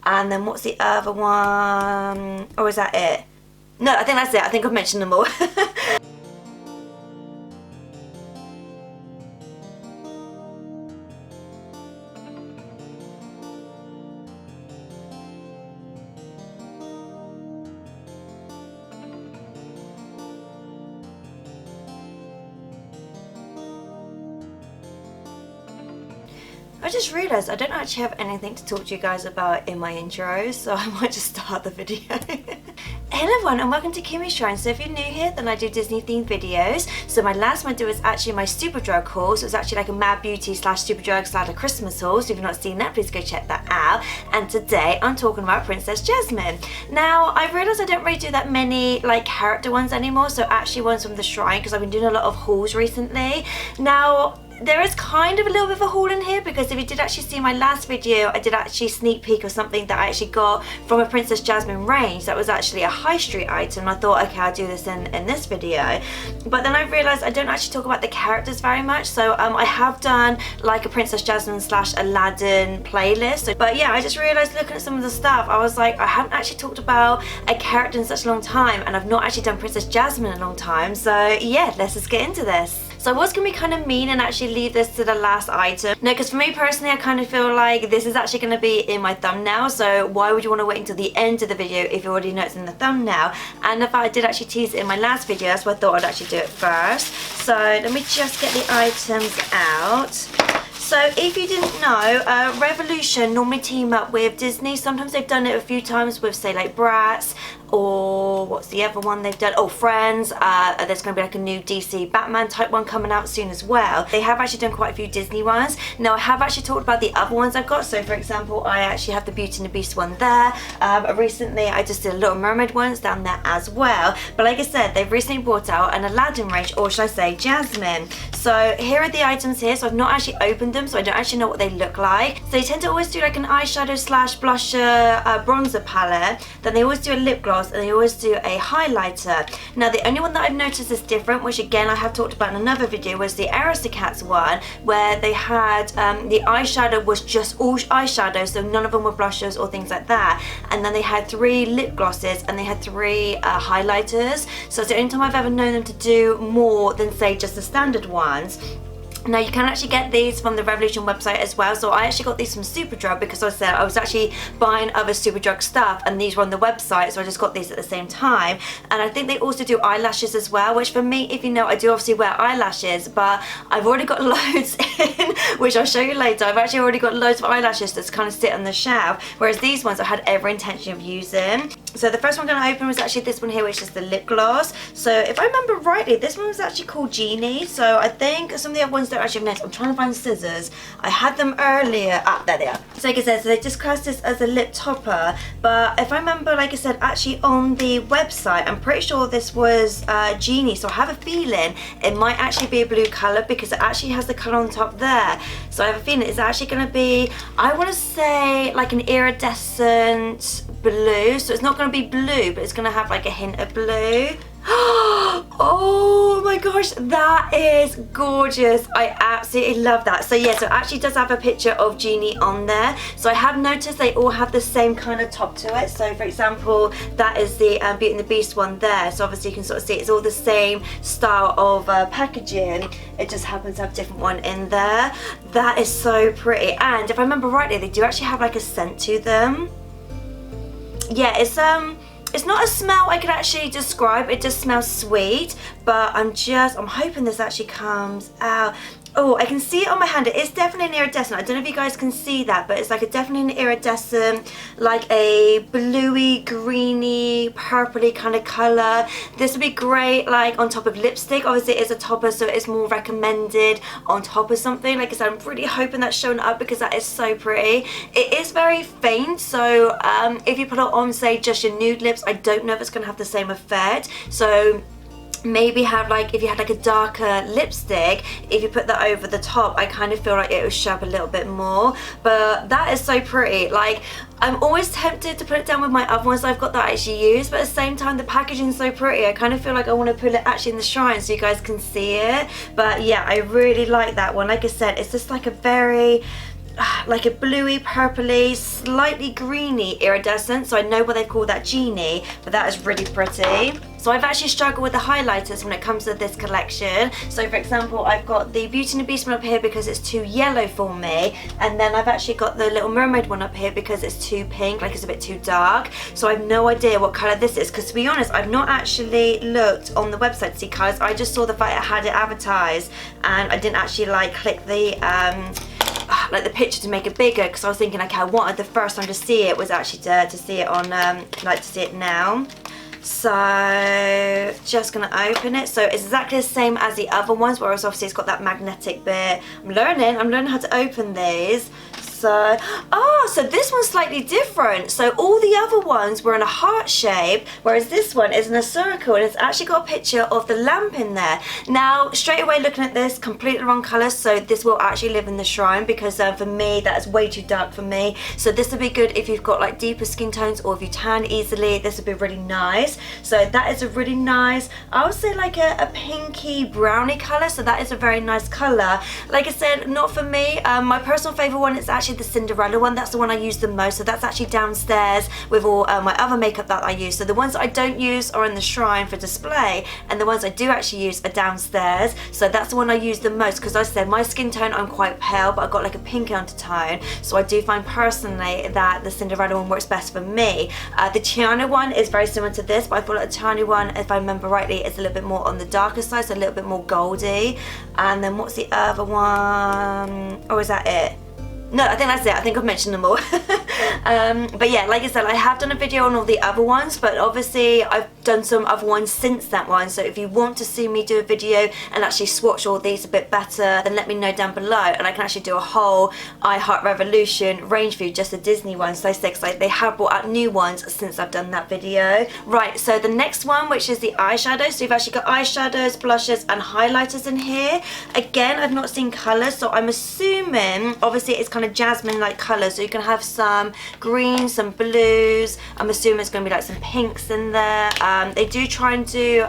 And then what's the other one? Or is that it? No, I think that's it. I think I've mentioned them all. I just realised I don't actually have anything to talk to you guys about in my intro, so I might just start the video. Hello everyone and welcome to Kimmy's Shrine. So if you're new here, then I do Disney themed videos. So my last one I did was actually my Superdrug haul, so it's actually like a Mad Beauty / Superdrug / a Christmas haul. So if you've not seen that, please go check that out. And today I'm talking about Princess Jasmine. Now I've realised I don't really do that many like character ones anymore, so actually ones from the Shrine, because I've been doing a lot of hauls recently. Now there is kind of a little bit of a haul in here, because if you did actually see my last video, I did actually sneak peek of something that I actually got from a Princess Jasmine range that was actually a high street item. I thought, okay, I'll do this in this video. But then I realised I don't actually talk about the characters very much, so I have done like a Princess Jasmine / Aladdin playlist. But yeah, I just realised looking at some of the stuff, I was like, I haven't actually talked about a character in such a long time, and I've not actually done Princess Jasmine in a long time. So yeah, let's just get into this. So I was going to be kind of mean and actually leave this to the last item. No, because for me personally, I kind of feel like this is actually going to be in my thumbnail. So why would you want to wait until the end of the video if you already know it's in the thumbnail? And if I did actually tease it in my last video, that's why I thought I'd actually do it first. So let me just get the items out. So if you didn't know, Revolution normally team up with Disney. Sometimes they've done it a few times with, say, like Bratz, or what's the other one they've done? Oh, Friends. There's going to be like a new DC Batman type one coming out soon as well. They have actually done quite a few Disney ones. Now I have actually talked about the other ones I've got. So for example, I actually have the Beauty and the Beast one there. Recently I just did a Little Mermaid ones down there as well. But like I said, they've recently brought out an Aladdin range, or should I say Jasmine. So here are the items here. So I've not actually opened them, so I don't actually know what they look like. So they tend to always do like an eyeshadow / blusher bronzer palette. Then they always do a lip gloss, and they always do a highlighter. Now the only one that I've noticed is different, which again I have talked about in another video, was the Aristocats one, where they had the eyeshadow was just all eyeshadow, so none of them were blushers or things like that. And then they had 3 lip glosses, and they had 3 highlighters. So it's the only time I've ever known them to do more than, say, just the standard ones. Now you can actually get these from the Revolution website as well. So I actually got these from Superdrug, because I said I was actually buying other Superdrug stuff and these were on the website, so I just got these at the same time. And I think they also do eyelashes as well, which for me, if you know, I do obviously wear eyelashes, but I've already got loads in, which I'll show you later. I've actually already got loads of eyelashes that's kind of sit on the shelf, whereas these ones I had every intention of using. So the first one I'm going to open was actually this one here, which is the lip gloss. So if I remember rightly, this one was actually called Genie. So I think some of the other ones don't actually have names. I'm trying to find scissors. I had them earlier. Ah, there they are. So like I said, so they just classed this as a lip topper. But if I remember, like I said, actually on the website, I'm pretty sure this was Genie. So I have a feeling it might actually be a blue colour, because it actually has the colour on top there. So I have a feeling it's actually going to be, I want to say, like an iridescent blue. So it's not going to be blue, but it's going to have like a hint of blue. Oh my gosh, that is gorgeous. I absolutely love that. So yeah, so it actually does have a picture of Genie on there. So I have noticed they all have the same kind of top to it. So for example, that is the Beauty and the Beast one there. So obviously you can sort of see it's all the same style of packaging. It just happens to have a different one in there. That is so pretty. And if I remember rightly, they do actually have like a scent to them. Yeah, it's not a smell I could actually describe. It just smells sweet, but I'm hoping this actually comes out. Oh, I can see it on my hand. It is definitely an iridescent. I don't know if you guys can see that, but it's like definitely an iridescent, like a bluey, greeny, purpley kind of colour. This would be great like on top of lipstick. Obviously it is a topper, so it is more recommended on top of something. Like I said, I'm really hoping that's shown up, because that is so pretty. It is very faint, so if you put it on, say, just your nude lips, I don't know if it's going to have the same effect. So maybe have like, if you had like a darker lipstick, if you put that over the top, I kind of feel like it will show up a little bit more. But that is so pretty. Like, I'm always tempted to put it down with my other ones I've got that I actually use, but at the same time the packaging is so pretty, I kind of feel like I want to put it actually in the shrine so you guys can see it. But yeah, I really like that one. Like I said, it's just like a very like a bluey, purpley, slightly greeny iridescent. So I know why they call that Genie, but that is really pretty. So I've actually struggled with the highlighters when it comes to this collection. So for example, I've got the Beauty and the Beast one up here because it's too yellow for me. And then I've actually got the Little Mermaid one up here because it's too pink, like it's a bit too dark. So I have no idea what colour this is, because to be honest, I've not actually looked on the website to see colours. I just saw the fact it had it advertised, and I didn't actually like click the like the picture to make it bigger, because I was thinking, okay, I wanted the first time to see it was actually to see it on like to see it now. So just gonna open it. So it's exactly the same as the other ones, whereas obviously it's got that magnetic bit. I'm learning how to open these. So, so this one's slightly different. So all the other ones were in a heart shape, whereas this one is in a circle, and it's actually got a picture of the lamp in there. Now, straight away looking at this, completely wrong colour, so this will actually live in the shrine, because for me, that is way too dark for me. So this would be good if you've got like deeper skin tones, or if you tan easily, this would be really nice. So that is a really nice, I would say like a pinky brownie colour, so that is a very nice colour. Like I said, not for me. My personal favourite one is actually the Cinderella one. That's the one I use the most, so that's actually downstairs with all my other makeup that I use. So the ones that I don't use are in the shrine for display, and the ones I do actually use are downstairs. So that's the one I use the most, because like I said, my skin tone, I'm quite pale, but I've got like a pink undertone, so I do find personally that the Cinderella one works best for me. The Tiana one is very similar to this, but I feel like the Tiana one, if I remember rightly, is a little bit more on the darker side, so a little bit more goldy. And then what's the other one? Or is that it? No, I think that's it. I think I've mentioned them all. But yeah, like I said, I have done a video on all the other ones, but obviously I've done some other ones since that one. So if you want to see me do a video and actually swatch all these a bit better, then let me know down below, and I can actually do a whole I Heart Revolution range view, just the Disney ones. So like they have brought out new ones since I've done that video. Right, so the next one, which is the eyeshadows. So you've actually got eyeshadows, blushes, and highlighters in here. Again, I've not seen colours, so I'm assuming obviously it's kind of jasmine like colours, so you can have some greens, some blues. I'm assuming it's going to be like some pinks in there. They do try and do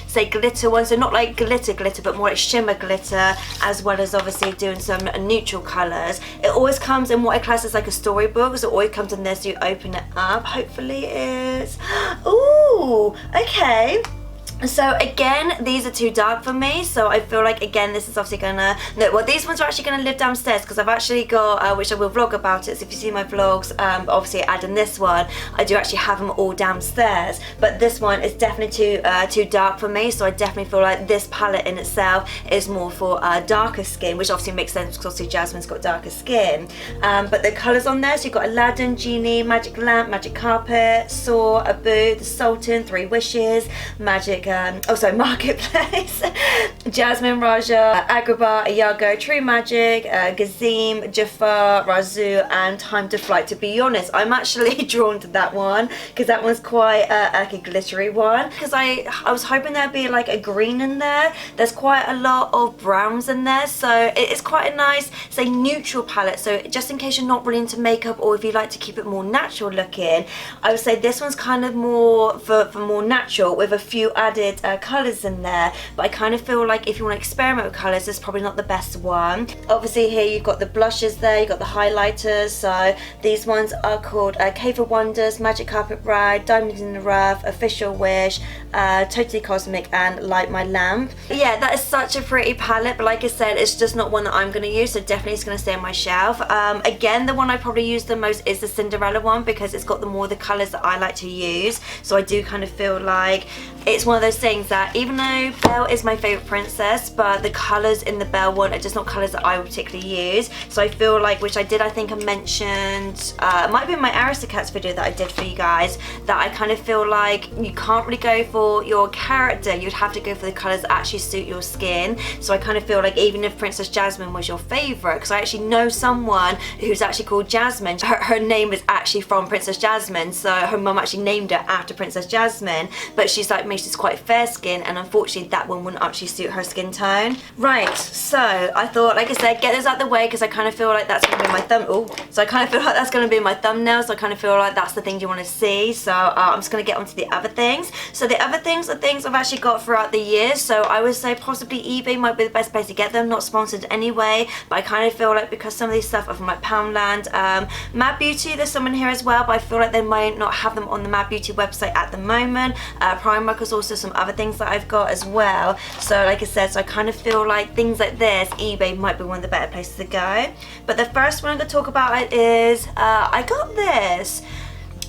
say glitter ones, so not like glitter but more like shimmer glitter, as well as obviously doing some neutral colours. It always comes in what I class as like a storybook, so it always comes in this, so you open it up. Hopefully it's, ooh, okay. So again, these are too dark for me, so I feel like again this is obviously gonna, no, well these ones are actually gonna live downstairs, because I've actually got, which I will vlog about it, so if you see my vlogs, obviously adding this one, I do actually have them all downstairs, but this one is definitely too dark for me, so I definitely feel like this palette in itself is more for darker skin, which obviously makes sense because obviously Jasmine's got darker skin. But the colours on there, so you've got Aladdin, Genie, Magic Lamp, Magic Carpet, Soar, Abu, The Sultan, Three Wishes, Magic, Marketplace, Jasmine, Raja, Agrabah, Iago, True Magic, Gazim, Jafar, Razu, and Time to Fly. To be honest, I'm actually drawn to that one, because that one's quite like a glittery one, because I was hoping there'd be like a green in there. There's quite a lot of browns in there, so it's quite a nice, say, neutral palette. So just in case you're not really into makeup, or if you like to keep it more natural looking, I would say this one's kind of more for more natural, with a few added colours in there. But I kind of feel like if you want to experiment with colours, this is probably not the best one. Obviously here you've got the blushes there, you've got the highlighters, so these ones are called Cave of Wonders, Magic Carpet Ride, Diamonds in the Rough, Official Wish, Totally Cosmic, and Light My Lamp. Yeah, that is such a pretty palette, but like I said, it's just not one that I'm going to use, so definitely it's going to stay on my shelf. Again, the one I probably use the most is the Cinderella one, because it's got the colours that I like to use, so I do kind of feel like it's one of those things that even though Belle is my favourite princess, but the colours in the Belle one are just not colours that I would particularly use. So I feel like, which I think I mentioned, it might be in my Aristocats video that I did for you guys, that I kind of feel like you can't really go for your character, you'd have to go for the colours that actually suit your skin. So I kind of feel like even if Princess Jasmine was your favourite, because I actually know someone who's actually called Jasmine, her name is actually from Princess Jasmine, so her mum actually named her after Princess Jasmine, but she's like, she's quite like fair skin, and unfortunately that one wouldn't actually suit her skin tone. Right, so I thought, like I said, get this out the way because I kind of feel like that's going to be my so I kind of feel like that's going to be my thumbnail, so I kind of feel like that's the thing you want to see. So I'm just going to get onto the other things. So the other things are things I've actually got throughout the year, so I would say possibly eBay might be the best place to get them, not sponsored anyway, but I kind of feel like because some of these stuff are from like Poundland, Mad Beauty, there's some in here as well, but I feel like they might not have them on the Mad Beauty website at the moment. Primark is also some other things that I've got as well, so like I said, so I kind of feel like things like this, eBay might be one of the better places to go. But the first one I'm going to talk about is, I got this.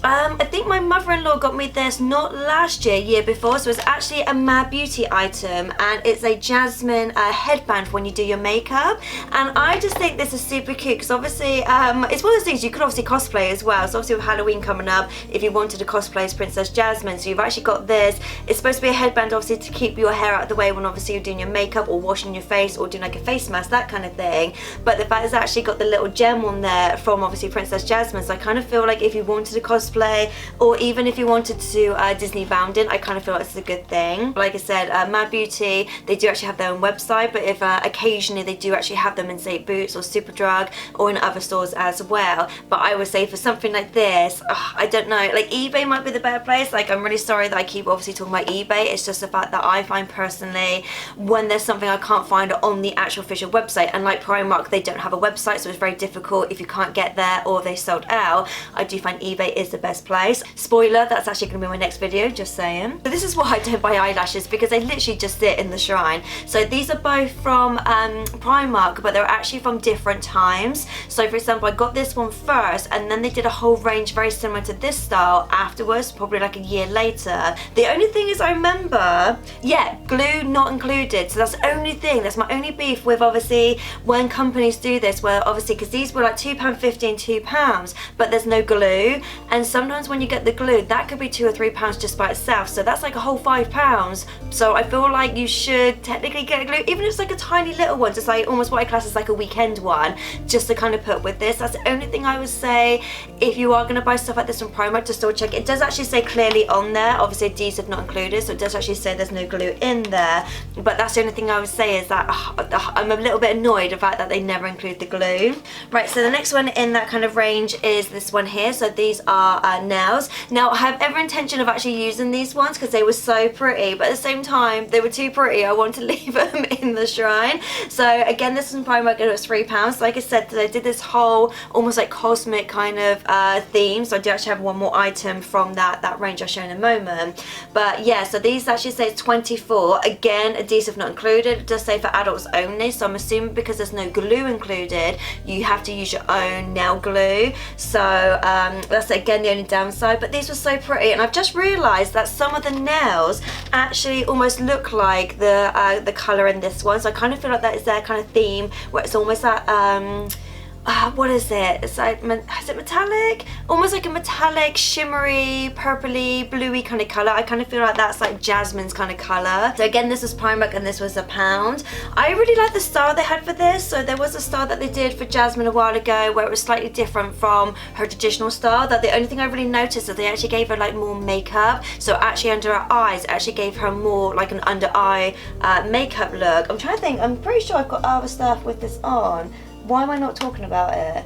I think my mother-in-law got me this not last year, year before, so it's actually a Mad Beauty item, and it's a Jasmine headband for when you do your makeup, and I just think this is super cute because obviously it's one of those things you could obviously cosplay as well. So obviously with Halloween coming up, if you wanted to cosplay as Princess Jasmine, so you've actually got this. It's supposed to be a headband obviously to keep your hair out of the way when obviously you're doing your makeup or washing your face or doing like a face mask, that kind of thing. But the fact it's actually got the little gem on there from obviously Princess Jasmine, so I kind of feel like if you wanted to cosplay, or even if you wanted to Disney bound in, I kind of feel like it's a good thing. Like I said, Mad Beauty, they do actually have their own website, but if occasionally they do actually have them in say Boots or Superdrug or in other stores as well. But I would say for something like this, I don't know, like eBay might be the better place. Like I'm really sorry that I keep obviously talking about eBay. It's just the fact that I find personally when there's something I can't find on the actual official website, and like Primark, they don't have a website, so it's very difficult if you can't get there or they sold out. I do find eBay is the best place. Spoiler, that's actually going to be my next video, just saying. So this is why I don't buy eyelashes, because they literally just sit in the shrine. So these are both from Primark, but they're actually from different times. So for example, I got this one first, and then they did a whole range very similar to this style afterwards, probably like a year later. The only thing is I remember, yeah, glue not included. So that's the only thing, that's my only beef with obviously when companies do this, where obviously, because these were like £2.50 and £2, but there's no glue, and sometimes when you get the glue, that could be £2 or £3 just by itself, so that's like a whole £5. So I feel like you should technically get a glue, even if it's like a tiny little one, just like almost what I class as like a weekend one, just to kind of put with this. That's the only thing I would say. If you are going to buy stuff like this from Primark, just still check. It does actually say clearly on there, obviously adhesive not included, so it does actually say there's no glue in there, but that's the only thing I would say is that I'm a little bit annoyed the fact that they never include the glue. Right, so the next one in that kind of range is this one here. So these are nails. Now I have every intention of actually using these ones because they were so pretty, but at the same time they were too pretty. I wanted to leave them in the shrine. So again, this is in Primark and it was £3. Like I said, they did this whole almost like cosmic kind of theme, so I do actually have one more item from that range I'll show in a moment. But yeah, so these actually say 24. Again, adhesive not included. It does say for adults only, so I'm assuming because there's no glue included, you have to use your own nail glue. So that's again the only downside, but these were so pretty, and I've just realised that some of the nails actually almost look like the colour in this one, so I kind of feel like that is their kind of theme, where it's almost that what is it? It's like, is it metallic? Almost like a metallic, shimmery, purpley, bluey kind of colour. I kind of feel like that's like Jasmine's kind of colour. So again, this was Primark and this was £1. I really like the style they had for this. So there was a style that they did for Jasmine a while ago where it was slightly different from her traditional style. That the only thing I really noticed is they actually gave her like more makeup. So actually under her eyes, it actually gave her more like an under eye makeup look. I'm trying to think, I'm pretty sure I've got other stuff with this on. Why am I not talking about it?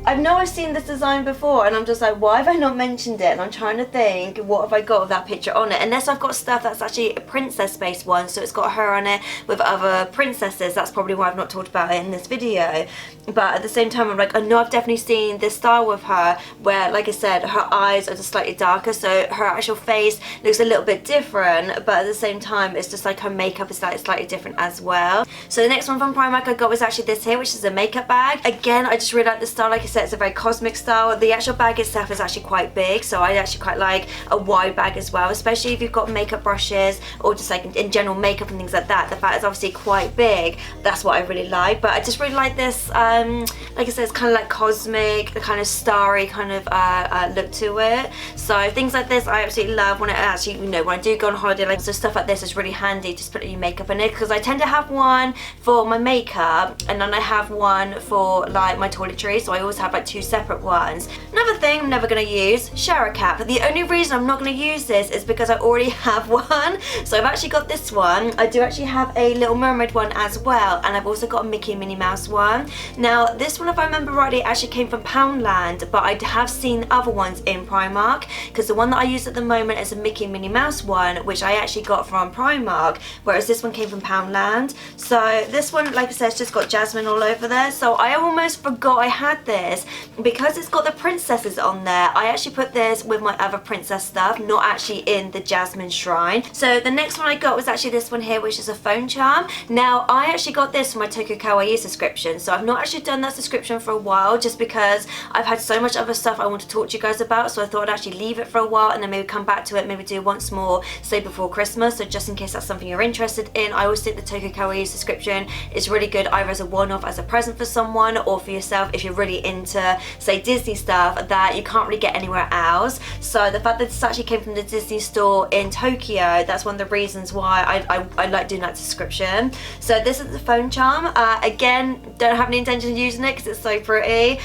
I know I've seen this design before and I'm just like, why have I not mentioned it? And I'm trying to think, what have I got with that picture on it? Unless I've got stuff that's actually a princess based one, so it's got her on it with other princesses. That's probably why I've not talked about it in this video. But at the same time, I'm like, I know I've definitely seen this style with her where, like I said, her eyes are just slightly darker, so her actual face looks a little bit different, but at the same time, it's just like her makeup is slightly different as well. So the next one from Primark I got was actually this here, which is a makeup bag. Again, I just really like the style. Like I said, it's a very cosmic style. The actual bag itself is actually quite big, so I actually quite like a wide bag as well, especially if you've got makeup brushes or just like in general makeup and things like that. The fact it's obviously quite big, that's what I really like. But I just really like this, like I said, it's kind of like cosmic, the kind of starry kind of look to it. So things like this I absolutely love when I actually, you know, when I do go on holiday, like, so stuff like this is really handy, just put your makeup in it, because I tend to have one for my makeup and then I have one for like my toiletries, so I always also have like 2 separate ones. Another thing I'm never going to use, shower cap. But the only reason I'm not going to use this is because I already have one. So I've actually got this one. I do actually have a Little Mermaid one as well, and I've also got a Mickey and Minnie Mouse one. Now this one, if I remember rightly, actually came from Poundland, but I have seen other ones in Primark, because the one that I use at the moment is a Mickey and Minnie Mouse one, which I actually got from Primark, whereas this one came from Poundland. So this one, like I said, it's just got Jasmine all over there. So I almost forgot I had this, because it's got the princesses on there. I actually put this with my other princess stuff, not actually in the Jasmine shrine. So the next one I got was actually this one here, which is a phone charm. Now I actually got this for my Tokyo Kawaii subscription, so I've not actually done that subscription for a while, just because I've had so much other stuff I want to talk to you guys about. So I thought I'd actually leave it for a while and then maybe come back to it, maybe do once more, say before Christmas. So just in case that's something you're interested in, I always think the Tokyo Kawaii subscription is really good, either as a one-off, as a present for someone, or for yourself if you're really into, say, Disney stuff that you can't really get anywhere else. So the fact that this actually came from the Disney store in Tokyo, that's one of the reasons why I like doing that subscription. So this is the phone charm. Again, don't have any intention of using it because it's so pretty.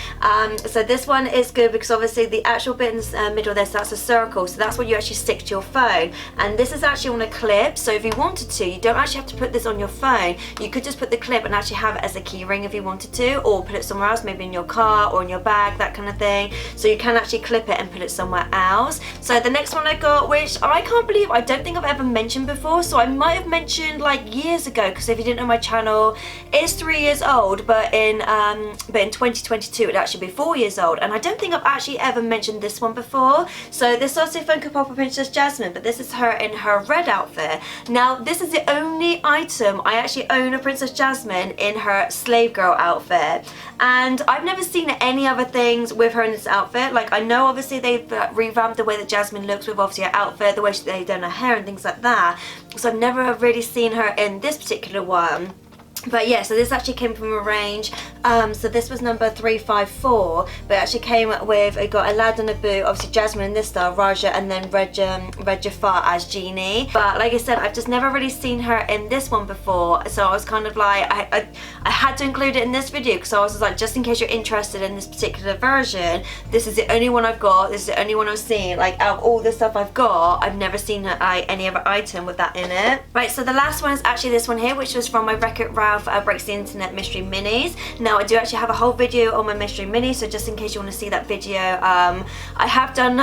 So this one is good because obviously the actual bit in the middle of this, that's a circle, so that's what you actually stick to your phone. And this is actually on a clip, so if you wanted to, you don't actually have to put this on your phone. You could just put the clip and actually have it as a key ring if you wanted to, or put it somewhere else, maybe in your car or in your bag, that kind of thing. So you can actually clip it and put it somewhere else. So the next one I got, which I can't believe, I don't think I've ever mentioned before, so I might have mentioned like years ago, because if you didn't know, my channel is 3 years old, but in 2022 it'd actually be 4 years old, and I don't think I've actually ever mentioned this one before. So this is also Funko Pop of Princess Jasmine, but this is her in her red outfit. Now this is the only item I actually own of Princess Jasmine in her slave girl outfit, and I've never seen any other things with her in this outfit. Like, I know obviously they've revamped the way that Jasmine looks with obviously her outfit, the way they've done her hair and things like that, so I've never really seen her in this particular one. But yeah, so this actually came from a range, so this was number 354, but it actually came with, it got Aladdin, Abu, obviously Jasmine in this style, Raja, and then Red Jafar as Genie. But like I said, I've just never really seen her in this one before, so I was kind of like, I had to include it in this video, because I was like, just in case you're interested in this particular version, this is the only one I've got, this is the only one I've seen. Like, out of all the stuff I've got, I've never seen any other item with that in it. Right, so the last one is actually this one here, which was from my Wreck-It Ralph Breaks the Internet mystery minis. Now I do actually have a whole video on my mystery mini, so just in case you want to see that video, I have done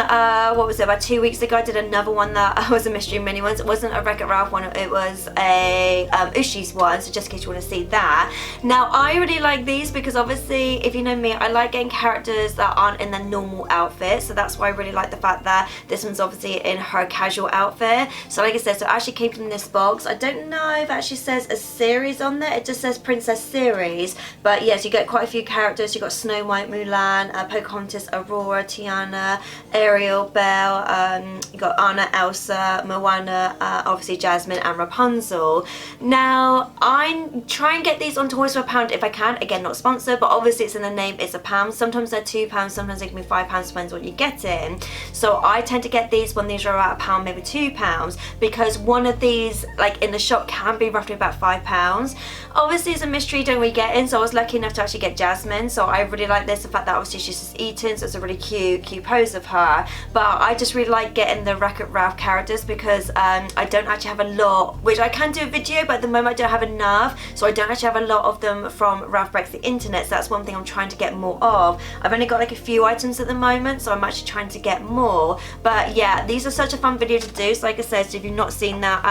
what was it, about 2 weeks ago I did another one that was a mystery mini one. It wasn't a Wreck-It Ralph one, it was a Ushi's one, so just in case you want to see that. Now I really like these because obviously, if you know me, I like getting characters that aren't in their normal outfit, so that's why I really like the fact that this one's obviously in her casual outfit. So like I said, so it actually came from this box. I don't know if it actually says a series on there, it just says Princess Series, but yes, you get quite a few characters. You got Snow White, Mulan, Pocahontas, Aurora, Tiana, Ariel, Belle, you got Anna, Elsa, Moana, obviously Jasmine, and Rapunzel. Now I try and get these on Toys for a Pound if I can. Again, not sponsored, but obviously it's in the name, it's a pound. Sometimes they're £2, sometimes they can be £5, depends what you get in. So I tend to get these when these are about a pound, maybe £2, because one of these, like in the shop, can be roughly about £5. Obviously it's a mystery, don't we get in, so I was lucky enough to actually get Jasmine, so I really like this, the fact that obviously she's just eating, so it's a really cute pose of her. But I just really like getting the Wreck-It Ralph characters because I don't actually have a lot, which I can do a video, but at the moment I don't have enough, so I don't actually have a lot of them from Ralph Breaks the Internet, so that's one thing I'm trying to get more of. I've only got like a few items at the moment, so I'm actually trying to get more. But yeah, these are such a fun video to do, so like I said, so if you've not seen that,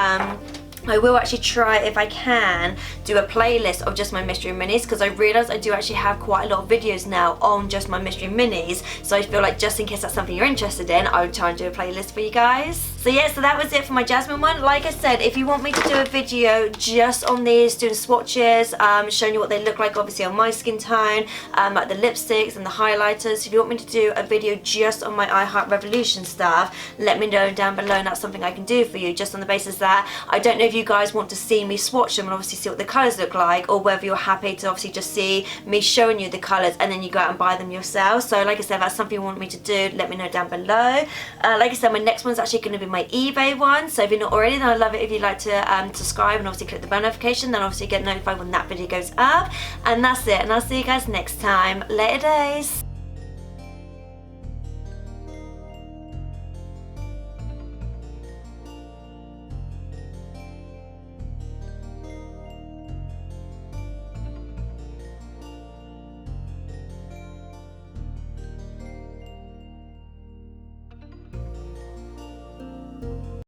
I will actually try, if I can, do a playlist of just my mystery minis, because I realise I do actually have quite a lot of videos now on just my mystery minis, so I feel like just in case that's something you're interested in, I would try and do a playlist for you guys. So yeah, so that was it for my Jasmine one. Like I said, if you want me to do a video just on these, doing swatches, showing you what they look like obviously on my skin tone, like the lipsticks and the highlighters, if you want me to do a video just on my I Heart Revolution stuff, let me know down below, and that's something I can do for you, just on the basis that I don't know if you guys want to see me swatch them and obviously see what the colours look like, or whether you're happy to obviously just see me showing you the colours and then you go out and buy them yourself. So like I said, if that's something you want me to do, let me know down below. Like I said, my next one's actually going to be my eBay one, so if you're not already, then I'd love it if you'd like to subscribe and obviously click the bell notification, then obviously get notified when that video goes up. And that's it, and I'll see you guys next time. Later days.